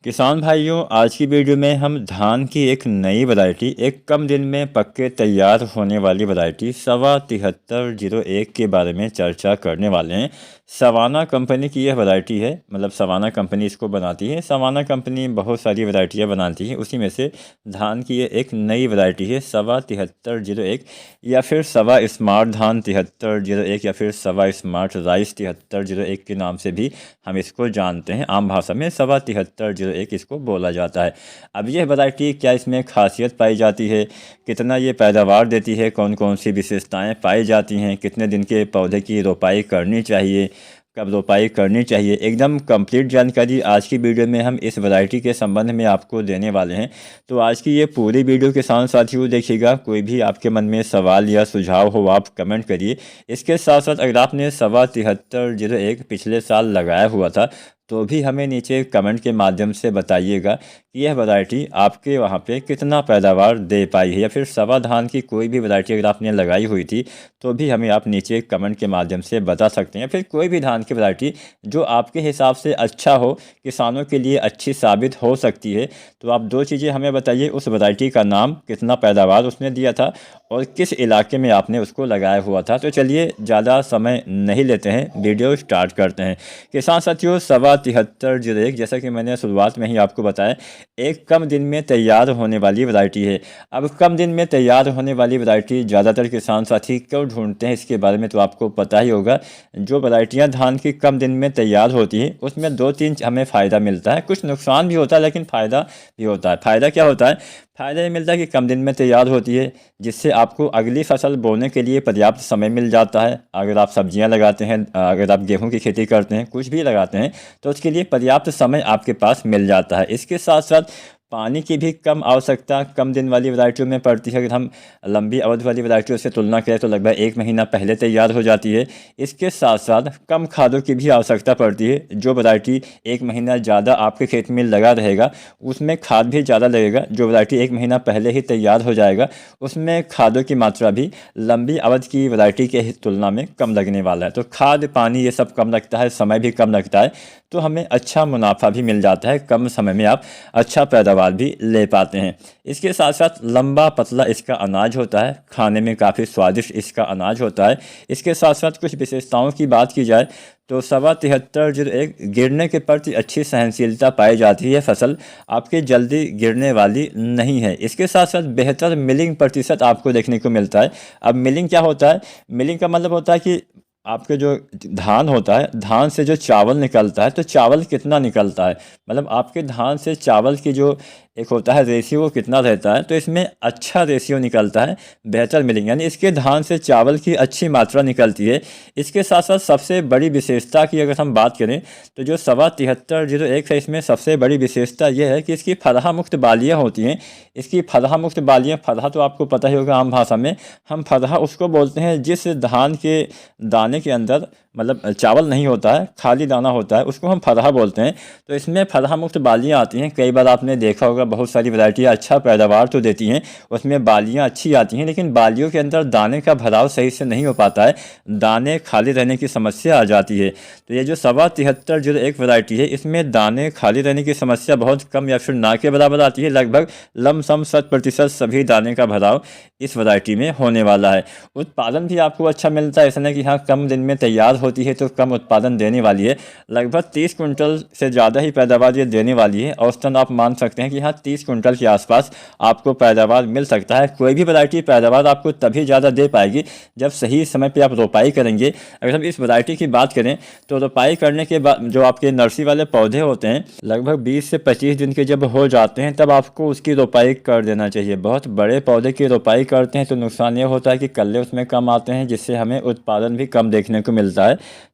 किसान भाइयों, आज की वीडियो में हम धान की एक नई वैरायटी, एक कम दिन में पक्के तैयार होने वाली वैरायटी सवा 7301 के बारे में चर्चा करने वाले हैं। सवाना कंपनी की यह वैरायटी है, मतलब सवाना कंपनी इसको बनाती है। सवाना कंपनी बहुत सारी वैरायटियां बनाती है, उसी में से धान की ये एक नई वैरायटी है सवा 7301, या फिर सवा स्मार्ट धान 7301, या फिर सवा स्मार्ट राइस 7301 के नाम से भी हम इसको जानते हैं। आम भाषा में सवा 7301 इसको बोला जाता है। अब यह वैरायटी क्या इसमें खासियत पाई जाती है, कितना ये पैदावार देती है, कौन कौन सी विशेषताएं पाई जाती हैं, कितने दिन के पौधे की रोपाई करनी चाहिए, कब रोपाई करनी चाहिए, एकदम कंप्लीट जानकारी आज की वीडियो में हम इस वैरायटी के संबंध में आपको देने वाले हैं। तो आज की ये पूरी वीडियो किसान साथियों देखिएगा। कोई भी आपके मन में सवाल या सुझाव हो आप कमेंट करिए। इसके साथ साथ अगर आपने सवा 7301 पिछले साल लगाया हुआ था तो भी हमें नीचे कमेंट के माध्यम से बताइएगा कि यह वैरायटी आपके वहाँ पे कितना पैदावार दे पाई है, या फिर सवा धान की कोई भी वैरायटी अगर आपने लगाई हुई थी तो भी हमें आप नीचे कमेंट के माध्यम से बता सकते हैं। फिर कोई भी धान की वैरायटी जो आपके हिसाब से अच्छा हो, किसानों के लिए अच्छी साबित हो सकती है, तो आप दो चीज़ें हमें बताइए। उस वैरायटी का नाम, कितना पैदावार उसने दिया था और किस इलाके में आपने उसको लगाया हुआ था। तो चलिए ज़्यादा समय नहीं लेते हैं, वीडियो स्टार्ट करते हैं। किसान साथियों, सवा 7301 जैसा कि मैंने शुरुआत में ही आपको बताया, एक कम दिन में तैयार होने वाली वैरायटी है। अब कम दिन में तैयार होने वाली वैरायटी ज़्यादातर किसान साथी क्यों ढूंढते हैं, इसके बारे में तो आपको पता ही होगा। जो वैरायटियाँ धान की कम दिन में तैयार होती हैं उसमें दो तीन हमें फ़ायदा मिलता है। कुछ नुकसान भी होता है लेकिन फ़ायदा भी होता है। फ़ायदा क्या होता है? फ़ायदा ये मिलता है कि कम दिन में तैयार होती है, जिससे आपको अगली फसल बोने के लिए पर्याप्त समय मिल जाता है। अगर आप सब्जियां लगाते हैं, अगर आप गेहूं की खेती करते हैं, कुछ भी लगाते हैं, तो उसके लिए पर्याप्त समय आपके पास मिल जाता है। इसके साथ साथ पानी की भी कम आवश्यकता कम दिन वाली वैरायटियों में पड़ती है। अगर हम लंबी अवधि वाली वैरायटियों से तुलना करें तो लगभग एक महीना पहले तैयार हो जाती है। इसके साथ साथ कम खादों की भी आवश्यकता पड़ती है। जो वैरायटी एक महीना ज़्यादा आपके खेत में लगा रहेगा उसमें खाद भी ज़्यादा लगेगा। जो वैरायटी एक महीना पहले ही तैयार हो जाएगा उसमें खादों की मात्रा भी लंबी अवधि की वैरायटी के तुलना में कम लगने वाला है। तो खाद, पानी ये सब कम लगता है, समय भी कम लगता है, तो हमें अच्छा मुनाफा भी मिल जाता है। कम समय में आप अच्छा पैदावार भी ले पाते हैं। इसके साथ साथ लंबा पतला इसका अनाज होता है, खाने में काफ़ी स्वादिष्ट इसका अनाज होता है। इसके साथ साथ कुछ विशेषताओं की बात की जाए तो सवा 7301 गिरने के प्रति अच्छी सहनशीलता पाई जाती है। फसल आपकी जल्दी गिरने वाली नहीं है। इसके साथ साथ बेहतर मिलिंग प्रतिशत आपको देखने को मिलता है। अब मिलिंग क्या होता है? मिलिंग का मतलब होता है कि आपके जो धान होता है, धान से जो चावल निकलता है, तो चावल कितना निकलता है, मतलब आपके धान से चावल की जो एक होता है रेशियो, वो कितना रहता है। तो इसमें अच्छा रेशियो निकलता है, बेहतर मिलिंग, यानी इसके धान से चावल की अच्छी मात्रा निकलती है। इसके साथ साथ सबसे बड़ी विशेषता की अगर हम बात करें तो जो सवा 7301 है, इसमें सबसे बड़ी विशेषता यह है कि इसकी फरहा मुक्त बालियाँ होती हैं। इसकी फरहा मुक्त बालियाँ, फरहा तो आपको पता ही होगा, आम भाषा में हम फरहा उसको बोलते हैं जिस धान के दाने के अंदर मतलब चावल नहीं होता है, खाली दाना होता है, उसको हम फरहा बोलते हैं। तो इसमें फरहा मुक्त बालियाँ आती हैं। कई बार आपने देखा होगा बहुत सारी वैरायटियाँ अच्छा पैदावार तो देती हैं, उसमें बालियाँ अच्छी आती हैं, लेकिन बालियों के अंदर दाने का भराव सही से नहीं हो पाता है, दाने खाली रहने की समस्या आ जाती है। तो ये जो सवा 7301 वैरायटी है, इसमें दाने खाली रहने की समस्या बहुत कम या फिर ना के बराबर आती है। लगभग लमसम 100% सभी दाने का भराव इस वैरायटी में होने वाला है। उत्पादन भी आपको अच्छा मिलता है। ऐसा नहीं कि हाँ कम दिन में तैयार होती है तो कम उत्पादन देने वाली है। लगभग 30 कुंटल से ज़्यादा ही पैदावार ये देने वाली है। औसतन आप मान सकते हैं कि हाँ 30 कुंटल के आसपास आपको पैदावार मिल सकता है। कोई भी वैरायटी पैदावार आपको तभी ज़्यादा दे पाएगी जब सही समय पे आप रोपाई करेंगे। अगर हम इस वैरायटी की बात करें तो रोपाई करने के बाद जो आपके नर्सरी वाले पौधे होते हैं, लगभग 20 से 25 दिन के जब हो जाते हैं तब आपको उसकी रोपाई कर देना चाहिए। बहुत बड़े पौधे की रोपाई करते हैं तो नुकसान ये होता है कि कल्ले उसमें कम आते हैं, जिससे हमें उत्पादन भी कम देखने को मिलता है।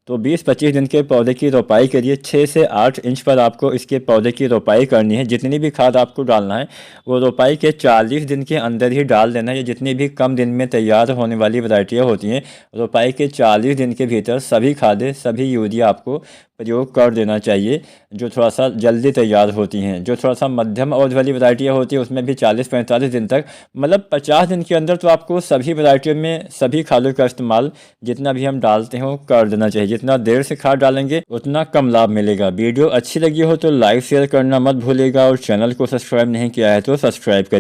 तो 20-25 दिन के पौधे की रोपाई के लिए 6 से 8 इंच पर आपको इसके पौधे की रोपाई करनी है। जितनी भी खाद आपको डालना है वो रोपाई के 40 दिन के अंदर ही डाल देना है। ये जितनी भी कम दिन में तैयार होने वाली वैरायटियाँ होती हैं, रोपाई के 40 दिन के भीतर सभी खादें, सभी यूरिया आपको प्रयोग कर देना चाहिए, जो थोड़ा सा जल्दी तैयार होती हैं। जो थोड़ा सा मध्यम अवधि वाली वैरायटियाँ होती हैं उसमें भी 40-45 दिन तक, मतलब 50 दिन के अंदर तो आपको सभी वैरायटियों में सभी खादों का इस्तेमाल जितना भी हम डालते हो कर देना चाहिए, जितना देर से खाद डालेंगे उतना कम लाभ मिलेगा। वीडियो अच्छी लगी हो तो लाइक शेयर करना मत भूलिएगा और चैनल को सब्सक्राइब नहीं किया है तो सब्सक्राइब करिए।